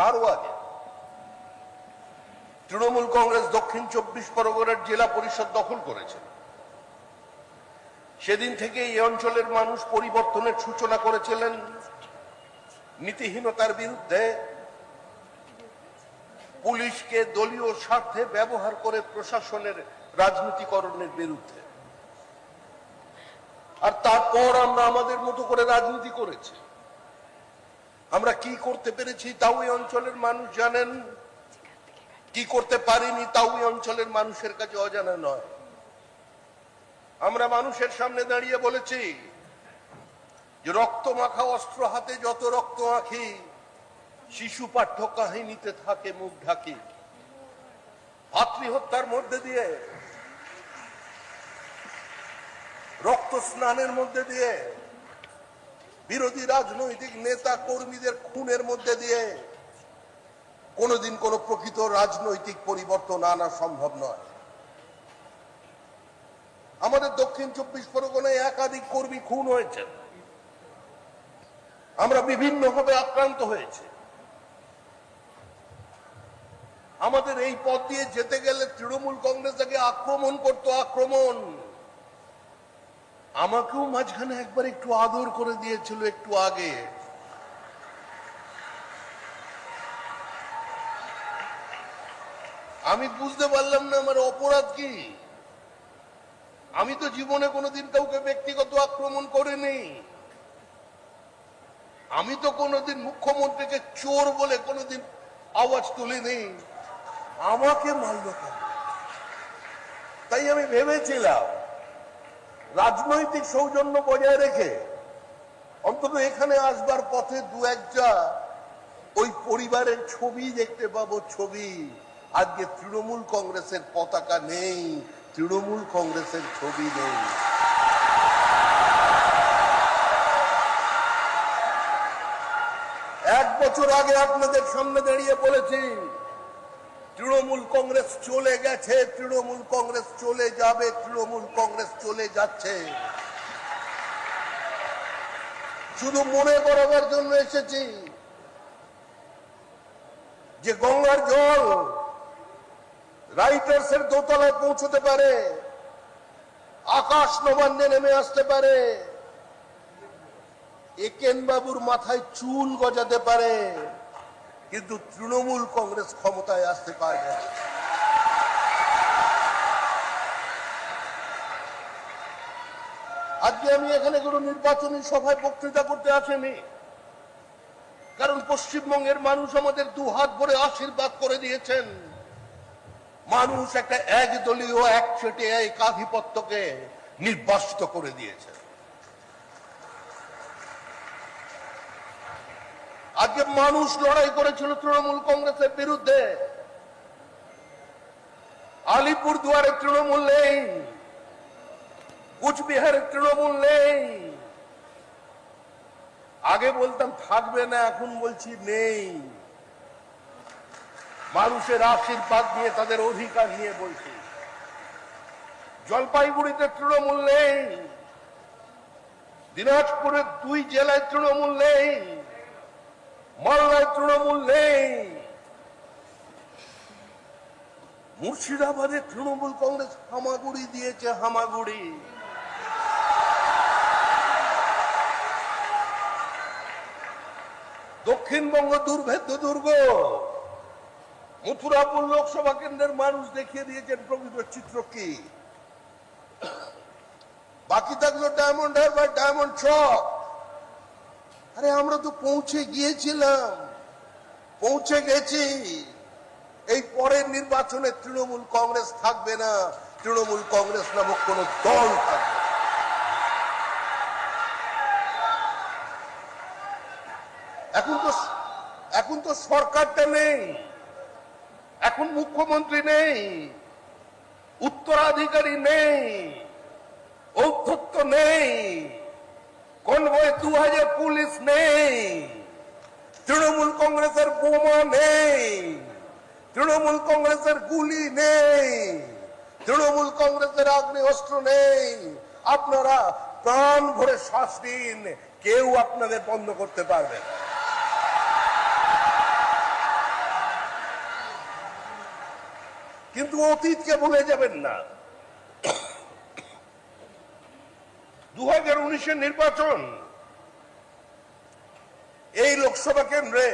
তারও আগে তৃণমূল কংগ্রেস দক্ষিণ 24 পরগনার জেলা পরিষদ দখল করেছে। সেদিন থেকে এই অঞ্চলের মানুষ পরিবর্তনের সূচনা করেছিলেন নীতিহীনতার বিরুদ্ধে, পুলিশকে দলীয় স্বার্থে ব্যবহার করে প্রশাসনের রাজনীতিকরণের বিরুদ্ধে। আর তারপর আমরা আমাদের মতো করে রাজনীতি করেছি। আমরা কি করতে পেরেছি তাও এই অঞ্চলের মানুষ জানেন, কি করতে পারিনি তাও এই অঞ্চলের মানুষের কাছে অজানা নয়। আমরা মানুষের সামনে দাঁড়িয়ে বলেছি যে রক্ত মাখা অস্ত্র হাতে যত রক্ত মাখি, শিশু পাঠ্য কাহিনীতে থাকে মুখ ঢাকি। ভাতৃহত্যার মধ্যে দিয়ে, রক্ত স্নানের মধ্যে দিয়ে, বিরোধী রাজনৈতিক নেতা কর্মীদের খুনের মধ্যে দিয়ে কোনোদিন কোনো প্রকৃত রাজনৈতিক পরিবর্তন আনা সম্ভব নয়। আমাদের দক্ষিণ 24 পরগনায় একাধিক কর্মী খুন হয়েছে, আমরা বিভিন্নভাবে আক্রান্ত হয়েছে। আমাদের এই পথ দিয়ে যেতে গেলে তৃণমূল কংগ্রেস তাকে আক্রমণ করত, আক্রমণ। আমাকেও মাঝখানে একবার একটু আদর করে দিয়েছিল একটু আগে। আমি বুঝতে পারলাম না আমার অপরাধ কি। আমি তো জীবনে কোনোদিন কাউকে ব্যক্তিগত আক্রমণ করিনি। আমি তো কোনোদিন মুখ্যমন্ত্রীকে চোর বলে কোনোদিন আওয়াজ তুলিনি। আমাকে মারল কেন? তাই আমি ভেবেছিলাম রাজনৈতিক সৌজন্য বজায় রেখে অন্তত এখানে আসবার পথে দু একটা ওই পরিবারের ছবি দেখতে পাবো, ছবি। আজকে তৃণমূল কংগ্রেসের পতাকা নেই, তৃণমূল কংগ্রেসের ছবি নেই। এক বছর আগে আপনাদের সামনে দাঁড়িয়ে বলেছি তৃণমূল কংগ্রেস চলে গেছে, তৃণমূল কংগ্রেস চলে যাবে, তৃণমূল কংগ্রেস চলে যাচ্ছে। শুধু মনে করাবার জন্য এসেছি যে গঙ্গার জল রাইটার্সের দোতলায় পৌঁছতে পারে, আকাশ নবান্নে নেমে আসতে পারে, একেন বাবুর মাথায় চুল গজাতে পারে, কিন্তু তৃণমূল কংগ্রেস ক্ষমতায় আসতে পারে না। আজকে আমি এখানে কোনো নির্বাচনী সভায় বক্তৃতা করতে আসিনি, কারণ পশ্চিমবঙ্গের মানুষ আমাদের দুহাত ভরে আশীর্বাদ করে দিয়েছেন। মানুষ একটা একদলীয় একচেটিয়া একাধিপত্যকে নির্বাসিত করে দিয়েছে। আজকে মানুষ লড়াই করেছিল তৃণমূল কংগ্রেসের বিরুদ্ধে। আলিপুরদুয়ারে তৃণমূল নেই, কুচবিহারের তৃণমূল নেই। আগে বলতাম থাকবে না, এখন বলছি নেই। মানুষের আশীর্বাদ নিয়ে, তাদের অধিকার নিয়ে বলছি। জলপাইগুড়িতে তৃণমূল নেই, দিনাজপুরের 2 জেলায় তৃণমূল নেই, মালদায় তৃণমূল নেই, মুর্শিদাবাদে তৃণমূল কংগ্রেস হামাগুড়ি দিয়েছে, হামাগুড়ি। দক্ষিণবঙ্গ দুর্ভেদ্য দুর্গ। মথুরাপুর লোকসভা কেন্দ্রের মানুষ দেখিয়ে দিয়েছেন প্রকৃত চিত্র কি। বাকি থাকলো ডায়মন্ড হারবার, ডায়মন্ড চক। আরে আমরা তো পৌঁছে গিয়েছিলাম, পৌঁছে গেছি। এই পরের নির্বাচনে তৃণমূল কংগ্রেস থাকবে না, তৃণমূল কংগ্রেস নামক কোন দল থাকবে। এখন তো সরকারটা নেই, এখন মুখ্যমন্ত্রী নেই, উত্তরাধিকারী নেই, ঔদ্ধত্য নেই, কনভয় 2000 পুলিশ নেই, তৃণমূল কংগ্রেসের বোমা নেই, তৃণমূল কংগ্রেসের গুলি নেই, তৃণমূল কংগ্রেসের আগ্নেয়াস্ত্র নেই। আপনারা প্রাণ ভরে শ্বাস দিন, কেউ আপনাদের বন্ধ করতে পারবে না। কিন্তু অতীতকে ভুলে যাবেন না। 2019-এর নির্বাচন, এই লোকসভা কেন্দ্রে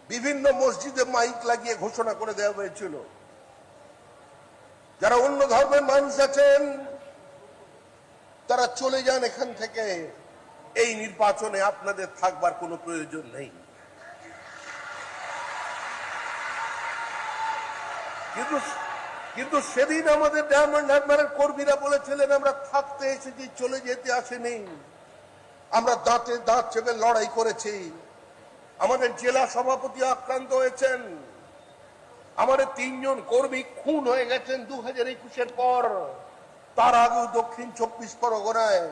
বিভিন্ন মসজিদে মাইক লাগিয়ে ঘোষণা করে দেওয়া হয়েছিল, যারা অন্য ধর্মের মানুষ আছেন তারা চলে যান এখান থেকে, এই নির্বাচনে আপনাদের থাকবার কোনো প্রয়োজন নেই। কিন্তু সেদিন আমাদের ডায়মন্ড হারবারের কর্মীরা বলেছিলেন, আমরা থাকতে এসেছি, চলে যেতে আসেনি। আমরা দাঁতে দাঁত চেপে লড়াই করেছি। আমাদের জেলা সভাপতি আক্রান্ত হয়েছেন, আমাদের 3 জন কর্মী খুন হয়ে গেছেন 2021-এর পর। তার আগেও দক্ষিণ 24 পরগনায়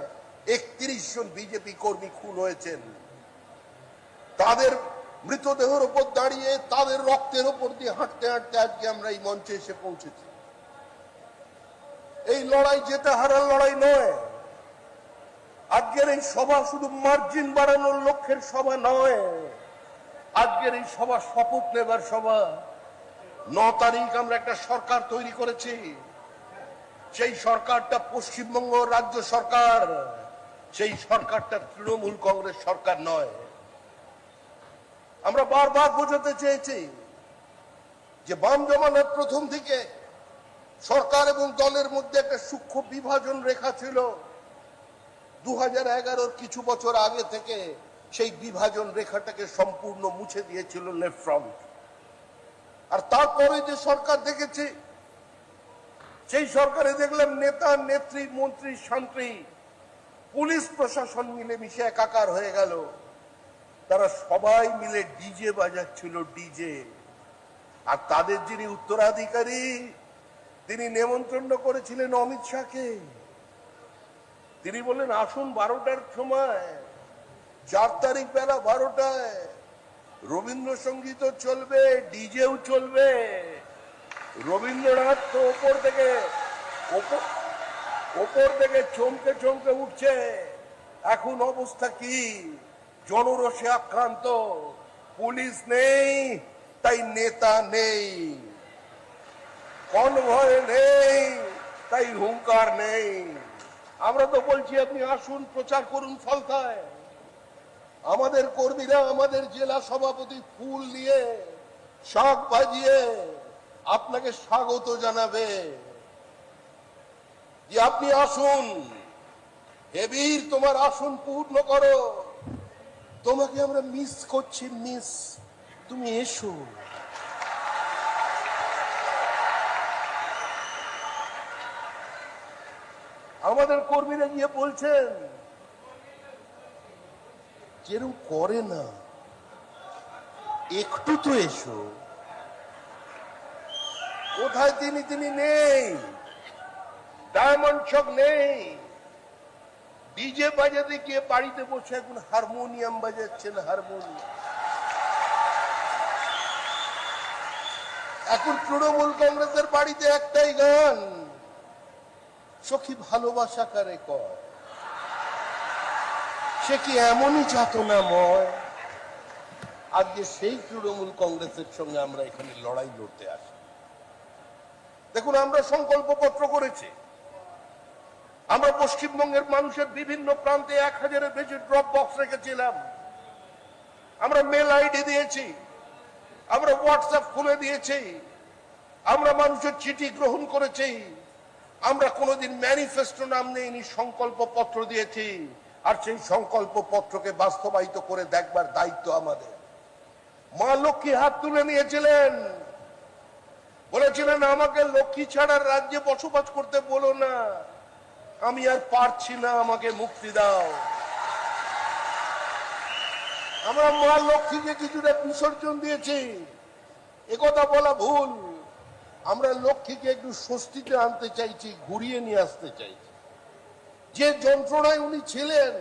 31 জন বিজেপি কর্মী খুন হয়েছেন। তাদের মৃতদেহের উপর দাঁড়িয়ে, তাদের রক্তের উপর দিয়ে হাঁটতে হাঁটতে আজকে আমরা এই মঞ্চে এসে পৌঁছেছি। এই লড়াই যেটা হারার লড়াই নয়। আজকের এই সভা শুধু মার্জিন বাড়ানোর লক্ষ্যের সভা নয়। আজকের এই সভা শপথ নেবার সভা। 9 তারিখ আমরা একটা সরকার তৈরি করেছি। সেই সরকারটা পশ্চিমবঙ্গ রাজ্য সরকার, সেই সরকারটা তৃণমূল কংগ্রেস সরকার নয়। আমরা বারবার বোঝাতে চেয়েছি যে বাম জমানার প্রথম থেকে সরকার এবং দলের মধ্যে একটা সূক্ষ্ম বিভাজন রেখা ছিল। 2011-র কিছু বছর আগে থেকে সেই বিভাজন রেখাটাকে সম্পূর্ণ মুছে দিয়েছিল লেফট ফ্রন্ট। আর তারপরে যে সরকার দেখেছি, সেই সরকারে দেখলাম নেতা, নেত্রী, মন্ত্রী, শান্তি, পুলিশ প্রশাসন মিলে মিশে একাকার হয়ে গেল। তারা সবাই মিলে ডিজে বাজাচ্ছিল, ডিজে। আর তাদের যিনি উত্তরাধিকারী, তিনি নেমন্ত্রণ করেছিলেন অমিত শাহকে। তিনি বললেন, আসুন 12টার সময়, 4 তারিখ বেলা 12টায় রবীন্দ্রসঙ্গীতও চলবে, ডিজেও চলবে। রবীন্দ্রনাথ তো ওপর থেকে চমকে চমকে উঠছে। এখন অবস্থা কি? জনরোষে আক্রান্ত, পুলিশ নেই, তাই নেতা নেই, কনভয় নেই, তাই হুঙ্কার নেই। আমরা তো বলছি, আপনি আসুন, প্রচার করুন ফলতায়। আমাদের কর্মীরা, আমাদের জেলা সভাপতি ফুল নিয়ে, শাক বাজিয়ে আপনাকে স্বাগত জানাবে যে আপনি আসুন, হে বীর, তোমার আসন পূর্ণ করো, তোমাকে আমরা মিস করছি, মিস, তুমি এসো। আমাদের কর্মীরা গিয়ে বলছেন, যেরকম করে না, একটু তো এসো। কোথায় তিনি নেই, ডায়মন্ড চক নেই। ডিজে বাজাতে গিয়ে বাড়িতে বসে এখন হারমোনিয়াম বাজাচ্ছেন, হারমোনিয়াম। এখন তৃণমূল কংগ্রেসের বাড়িতে একটাই গান, সখী ভালোবাসা কারে কয়। সে কি এমনই যাতনাময়? আজকে সেই তৃণমূল কংগ্রেসের সঙ্গে আমরা এখানে লড়াই লড়তে আসি। দেখুন, আমরা সংকল্পপত্র করেছি। আমরা পশ্চিমবঙ্গের মানুষের বিভিন্ন প্রান্তে 1000-এর বেশি ড্রপ বক্স রেখেছিলাম। আমরা মেল আইডি দিয়েছি, আমরা হোয়াটসঅ্যাপ খুলে দিয়েছি, আমরা মানুষের চিঠি গ্রহণ করেছি। আমরা কোনোদিন ম্যানিফেস্টো নাম নেইনি, সংকল্প পত্র দিয়েছি। আর সেই সংকল্প পত্রকে বাস্তবায়িত করে দেখবার দায়িত্ব আমাদের। মা লক্ষ্মী হাত তুলে নিয়েছিলেন, বলেছিলেন, আমাকে লক্ষ্মী ছাড়ার রাজ্যে বসবাস করতে বলো না, আমি আর পারছি না, আমাকে মুক্তি দাও। আমরা মা লক্ষ্মীকে কিছুটা বিসর্জন দিয়েছি, একথা বলা ভুল। আমরা লক্ষ্মীকে একটু স্বস্তিতে আনতে চাইছি, ঘুরিয়ে নিয়ে আসতে চাইছি। যে যন্ত্রণায় উনি ছিলেন,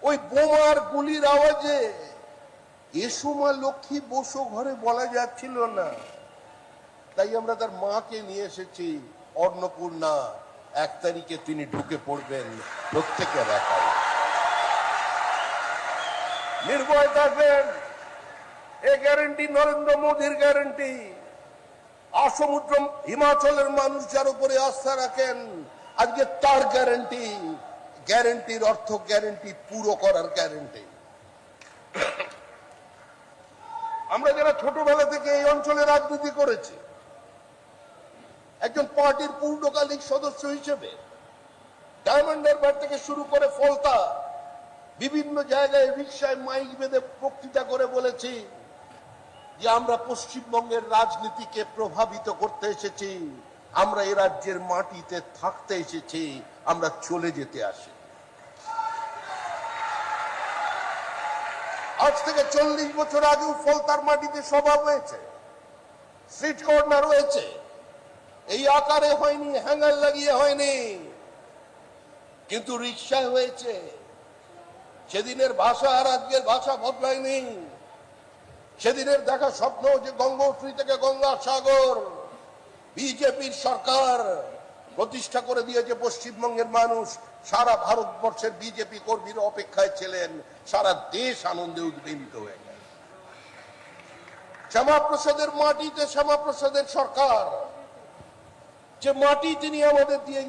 ওই বোমার গুলির আওয়াজে এসো মা লক্ষ্মী বসো ঘরে বলা যাচ্ছিল না। তাই আমরা তার মাকে নিয়ে এসেছি, অন্নপূর্ণা। 1 তারিখে তিনি ঢুকে পড়বেন প্রত্যেকের একাই, নির্ভয় থাকবেন। এ গ্যারেন্টি নরেন্দ্র মোদীর গ্যারেন্টি। আসমুদ্র হিমাচলের মানুষ যার উপরে আস্থা রাখেন, আজকে তার গ্যারেন্টি। গ্যারেন্টির অর্থ গ্যারেন্টি পুরো করার গ্যারেন্টি। আমরা যারা ছোটবেলা থেকে এই অঞ্চলে রাজনীতি করেছি, একজন পার্টির পূর্ণকালিক সদস্য হিসেবে ডায়মন্ড হারবার থেকে শুরু করে ফলতা বিভিন্ন জায়গায় রিক্সায় মাইক বেঁধে বক্তৃতা করে বলেছি যে আমরা পশ্চিমবঙ্গের রাজনীতিকে প্রভাবিত করতে এসেছি, আমরা এ রাজ্যের মাটিতে থাকতে এসেছি, আমরা চলে যেতে আসি। আজ থেকে 40 বছর আগেও ফলতার মাটিতে সভা হয়েছে, স্ট্রিট কর্নার হয়েছে। এই আকারে হয়নি, হ্যাঙ্গার লাগিয়ে হয়নি, কিন্তু রিক্সায় হয়েছে। সেদিনের ভাষা আর আজকের ভাষা বদলায়নি। সেদিনের দেখা স্বপ্ন যে গঙ্গোত্রী থেকে গঙ্গাসাগর বিজেপির সরকার প্রতিষ্ঠা করে দিয়েছে পশ্চিমবঙ্গের মানুষ, সারা ভারতবর্ষের বিজেপি কর্মীরা অপেক্ষায় ছিলেন, সারা দেশ আনন্দে উদ্বিগ্ন হয়ে গেল। শ্যামাপ্রসাদের মাটিতে শ্যামাপ্রসাদের সরকার, যে মাটি তিনি আমাদের দিয়ে